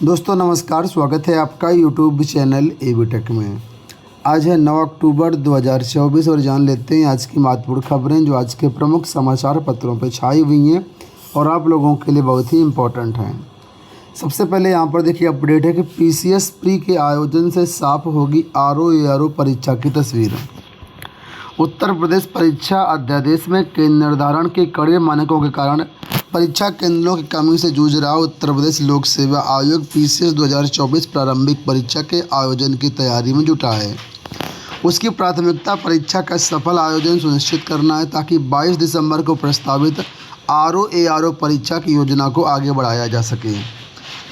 दोस्तों नमस्कार, स्वागत है आपका यूट्यूब चैनल एबी टेक में। आज है 9 अक्टूबर 2024 और जान लेते हैं आज की महत्वपूर्ण खबरें जो आज के प्रमुख समाचार पत्रों पर छाई हुई हैं और आप लोगों के लिए बहुत ही इम्पोर्टेंट हैं। सबसे पहले यहाँ पर देखिए अपडेट है कि पीसीएस प्री के आयोजन से साफ होगी आरओ परीक्षा की तस्वीर। उत्तर प्रदेश परीक्षा अध्यादेश में केंद्र निर्धारण के कड़े मानकों के कारण परीक्षा केंद्रों की कमी से जूझ रहा उत्तर प्रदेश लोक सेवा आयोग पीसीएस 2024 प्रारंभिक परीक्षा के आयोजन की तैयारी में जुटा है। उसकी प्राथमिकता परीक्षा का सफल आयोजन सुनिश्चित करना है ताकि 22 दिसंबर को प्रस्तावित आरओ परीक्षा की योजना को आगे बढ़ाया जा सके।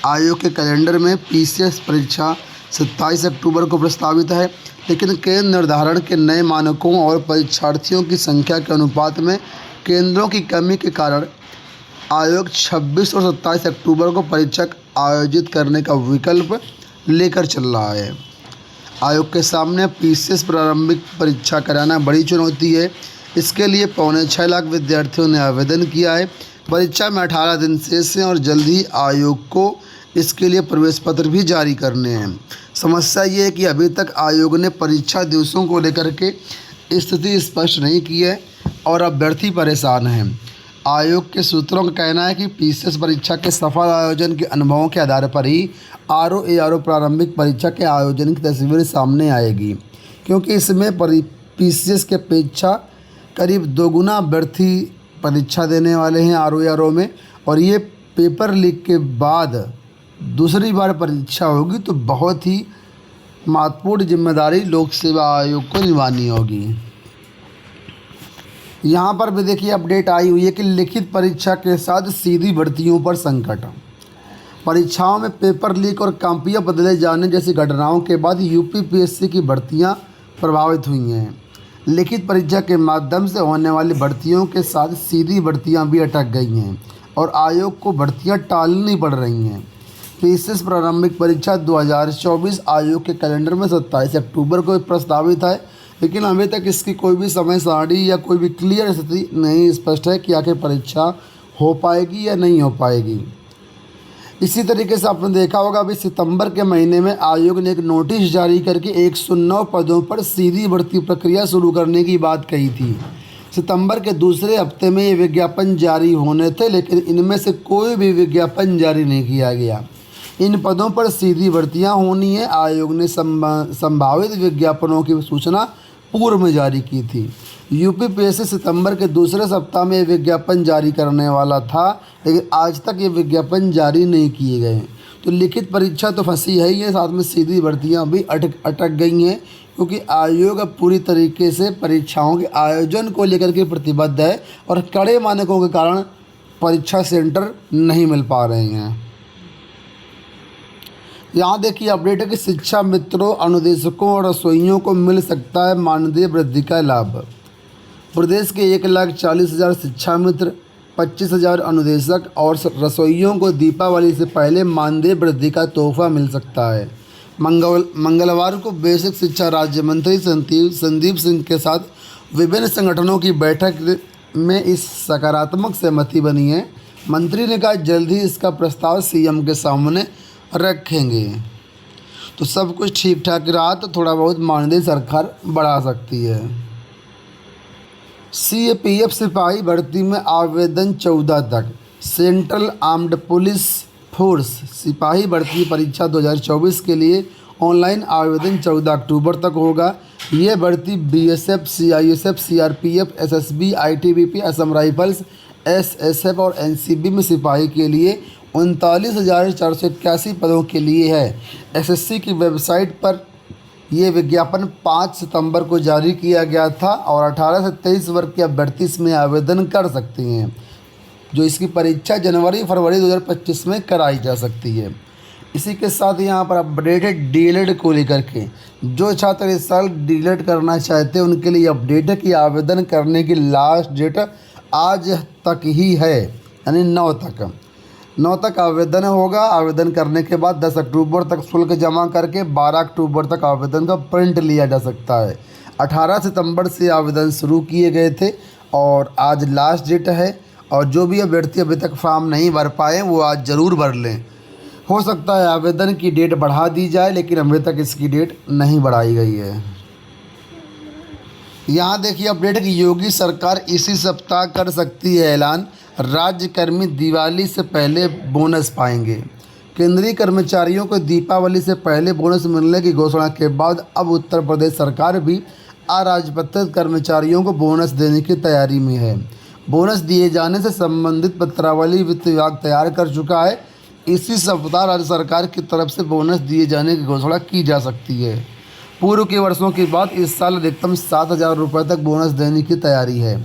आयोग के कैलेंडर में पीसीएस परीक्षा 27 अक्टूबर को प्रस्तावित है, लेकिन केंद्र निर्धारण के नए मानकों और परीक्षार्थियों की संख्या के अनुपात में केंद्रों की कमी के कारण आयोग 26 और 27 अक्टूबर को परीक्षा आयोजित करने का विकल्प लेकर चल रहा है। आयोग के सामने पीसीएस प्रारंभिक परीक्षा कराना बड़ी चुनौती है। इसके लिए 6.25 लाख विद्यार्थियों ने आवेदन किया है। परीक्षा में 18 दिन शेष हैं और जल्द ही आयोग को इसके लिए प्रवेश पत्र भी जारी करने हैं। समस्या ये है कि अभी तक आयोग ने परीक्षा दिवसों को लेकर के स्थिति स्पष्ट नहीं की है और अभ्यर्थी परेशान हैं। आयोग के सूत्रों का कहना है कि पीसीएस परीक्षा के सफल आयोजन के अनुभवों के आधार पर ही आरओ प्रारंभिक परीक्षा के आयोजन की तस्वीर सामने आएगी, क्योंकि इसमें पीसीएस के अपेक्षा करीब 2 गुना अभ्यर्थी परीक्षा देने वाले हैं आरओ में, और ये पेपर लीक के बाद दूसरी बार परीक्षा होगी तो बहुत ही महत्वपूर्ण जिम्मेदारी लोक सेवा आयोग को निभानी होगी। यहाँ पर भी देखिए अपडेट आई हुई है कि लिखित परीक्षा के साथ सीधी भर्तियों पर संकट। परीक्षाओं में पेपर लीक और कापियाँ बदले जाने जैसी घटनाओं के बाद यूपीपीएससी की भर्तियाँ प्रभावित हुई हैं। लिखित परीक्षा के माध्यम से होने वाली भर्तियों के साथ सीधी भर्तियाँ भी अटक गई हैं और आयोग को भर्तियाँ टालनी पड़ रही हैं। पीसीएस प्रारंभिक परीक्षा 2024 आयोग के कैलेंडर में 27 अक्टूबर को प्रस्तावित है, लेकिन अभी तक इसकी कोई भी समय सारणी या कोई भी क्लियर स्थिति नहीं स्पष्ट है कि आखिर परीक्षा हो पाएगी या नहीं हो पाएगी। इसी तरीके से आपने देखा होगा अभी सितंबर के महीने में आयोग ने एक नोटिस जारी करके 109 पदों पर सीधी भर्ती प्रक्रिया शुरू करने की बात कही थी। सितंबर के दूसरे हफ्ते में ये विज्ञापन जारी होने थे, लेकिन इनमें से कोई भी विज्ञापन जारी नहीं किया गया। इन पदों पर सीधी भर्तियां होनी है। आयोग ने संभावित विज्ञापनों की सूचना पूर्व में जारी की थी। यूपीपीएससी सितंबर के दूसरे सप्ताह में विज्ञापन जारी करने वाला था, लेकिन आज तक ये विज्ञापन जारी नहीं किए गए। तो लिखित परीक्षा तो फंसी है ही है, साथ में सीधी भर्तियां भी अटक गई हैं, क्योंकि आयोग अब पूरी तरीके से परीक्षाओं के आयोजन को लेकर के प्रतिबद्ध है और कड़े मानकों के कारण परीक्षा सेंटर नहीं मिल पा रहे हैं। यहाँ देखिए अपडेट है कि शिक्षा मित्रों, अनुदेशकों और रसोइयों को मिल सकता है मानदेय वृद्धि का लाभ। प्रदेश के 1,40,000 शिक्षा मित्र, 25,000 अनुदेशक और रसोइयों को दीपावली से पहले मानदेय वृद्धि का तोहफा मिल सकता है। मंगलवार को बेसिक शिक्षा राज्य मंत्री संदीप सिंह के साथ विभिन्न संगठनों की बैठक में इस सकारात्मक सहमति बनी है। मंत्री ने कहा जल्द ही इसका प्रस्ताव सीएम के सामने रखेंगे। तो सब कुछ ठीक ठाक रहा तो थोड़ा बहुत मानदेय सरकार बढ़ा सकती है। सीएपीएफ सिपाही भर्ती में आवेदन 14 तक। सेंट्रल आर्म्ड पुलिस फोर्स सिपाही भर्ती परीक्षा 2024 के लिए ऑनलाइन आवेदन 14 अक्टूबर तक होगा। ये भर्ती BSF, CISF, CRPF, SSB, ITBP, Assam rifles, SSF और एनसीबी में सिपाही के लिए 39,481 पदों के लिए है। एसएससी की वेबसाइट पर यह विज्ञापन 5 सितंबर को जारी किया गया था और 18 से 23 वर्ग के अभ्यर्थी इसमें आवेदन कर सकते हैं, जो इसकी परीक्षा जनवरी-फरवरी 2025 में कराई जा सकती है। इसी के साथ यहाँ पर अपडेट है डीएलएड को लेकर के। जो छात्र इस साल डीएलएड करना चाहते हैं उनके लिए अपडेट है कि आवेदन करने की लास्ट डेट आज तक ही है, यानी 9 तक आवेदन होगा। आवेदन करने के बाद 10 अक्टूबर तक शुल्क जमा करके 12 अक्टूबर तक आवेदन का प्रिंट लिया जा सकता है। 18 सितंबर से आवेदन शुरू किए गए थे और आज लास्ट डेट है। और जो भी अभ्यर्थी अभी तक फॉर्म नहीं भर पाए वो आज ज़रूर भर लें। हो सकता है आवेदन की डेट बढ़ा दी जाए, लेकिन अभी तक इसकी डेट नहीं बढ़ाई गई है। यहाँ देखिए अपडेट कि योगी सरकार इसी सप्ताह कर सकती है ऐलान, राज्यकर्मी दिवाली से पहले बोनस पाएंगे। केंद्रीय कर्मचारियों को दीपावली से पहले बोनस मिलने की घोषणा के बाद अब उत्तर प्रदेश सरकार भी अराजपत्रित कर्मचारियों को बोनस देने की तैयारी में है। बोनस दिए जाने से संबंधित पत्रावली वित्त विभाग तैयार कर चुका है। इसी सप्ताह राज्य सरकार की तरफ से बोनस दिए जाने की घोषणा की जा सकती है। पूर्व के वर्षों के बाद इस साल अधिकतम 7,000 रुपये तक बोनस देने की तैयारी है।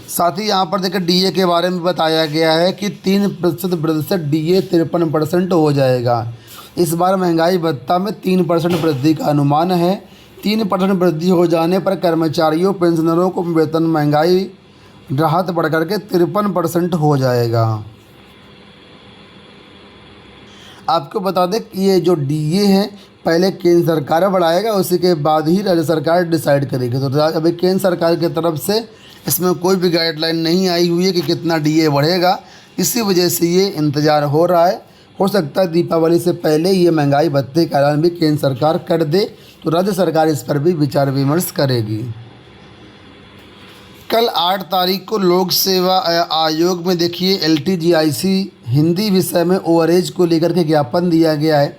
साथ ही यहाँ पर देखिए डीए के बारे में बताया गया है कि 3% वृद्धि से डीए 53% हो जाएगा। इस बार महंगाई भत्ता में 3% वृद्धि का अनुमान है। 3% वृद्धि हो जाने पर कर्मचारियों पेंशनरों को वेतन महंगाई राहत बढ़कर के 53% हो जाएगा। आपको बता दें कि ये जो डीए है पहले केंद्र सरकार बढ़ाएगा, उसी के बाद ही राज्य सरकार डिसाइड करेगी। तो अभी केंद्र सरकार की तरफ से इसमें कोई भी गाइडलाइन नहीं आई हुई है कि कितना डीए बढ़ेगा, इसी वजह से ये इंतज़ार हो रहा है। हो सकता है दीपावली से पहले ये महंगाई भत्ते का ऐलान भी केंद्र सरकार कर दे, तो राज्य सरकार इस पर भी विचार विमर्श करेगी। कल 8 तारीख को लोक सेवा आयोग में देखिए LTGIC हिंदी विषय में ओवरेज को लेकर के ज्ञापन दिया गया है,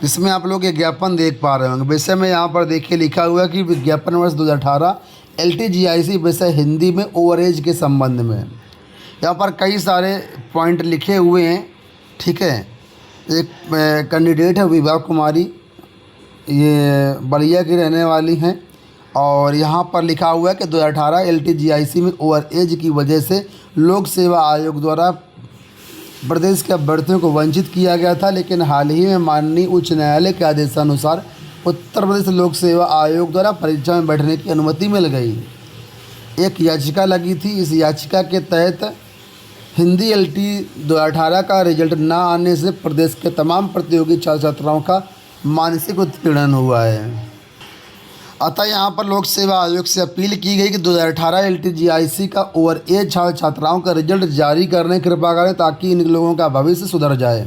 जिसमें आप लोग ये ज्ञापन देख पा रहे होंगे। विषय में यहाँ पर देखिए लिखा हुआ है कि विज्ञापन वर्ष 2018 LTGIC विषय हिंदी में ओवरेज के संबंध में। यहाँ पर कई सारे पॉइंट लिखे हुए हैं, ठीक है। एक कैंडिडेट है विभा कुमारी, ये बलिया की रहने वाली हैं, और यहाँ पर लिखा हुआ है कि 2018 LTGIC में ओवर एज की वजह से लोक सेवा आयोग द्वारा प्रदेश के अभ्यर्थियों को वंचित किया गया था, लेकिन हाल ही में माननीय उच्च न्यायालय के आदेशानुसार उत्तर प्रदेश लोक सेवा आयोग द्वारा परीक्षा में बैठने की अनुमति मिल गई। एक याचिका लगी थी, इस याचिका के तहत हिंदी LT 2018 का रिजल्ट न आने से प्रदेश के तमाम प्रतियोगी छात्र छात्राओं का मानसिक उत्पीड़न हुआ है। अतः यहाँ पर लोक सेवा आयोग से अपील की गई कि 2018 LTGIC का ओवर एज छात्र छात्राओं का रिजल्ट जारी करने की कृपा करें, ताकि इन लोगों का भविष्य सुधर जाए।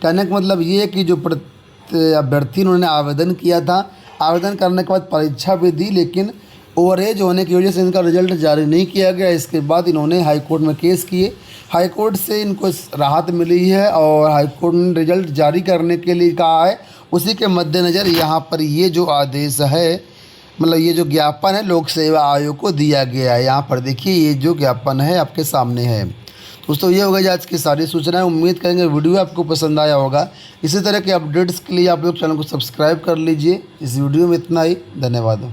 कहने का मतलब ये है कि जो अभ्यर्थी उन्होंने आवेदन किया था, आवेदन करने के बाद परीक्षा भी दी, लेकिन ओवर एज होने की वजह से इनका रिजल्ट जारी नहीं किया गया। इसके बाद इन्होंने हाईकोर्ट में केस किए, हाईकोर्ट से इनको राहत मिली है और हाईकोर्ट ने रिजल्ट जारी करने के लिए कहा है। उसी के मद्देनज़र यहाँ पर ये जो आदेश है, मतलब ये जो ज्ञापन है लोक सेवा आयोग को दिया गया है। यहाँ पर देखिए ये जो ज्ञापन है आपके सामने है। दोस्तों ये होगा आज की सारी सूचनाएं। उम्मीद करेंगे वीडियो आपको पसंद आया होगा। इसी तरह के अपडेट्स के लिए आप लोग चैनल को सब्सक्राइब कर लीजिए। इस वीडियो में इतना ही, धन्यवाद।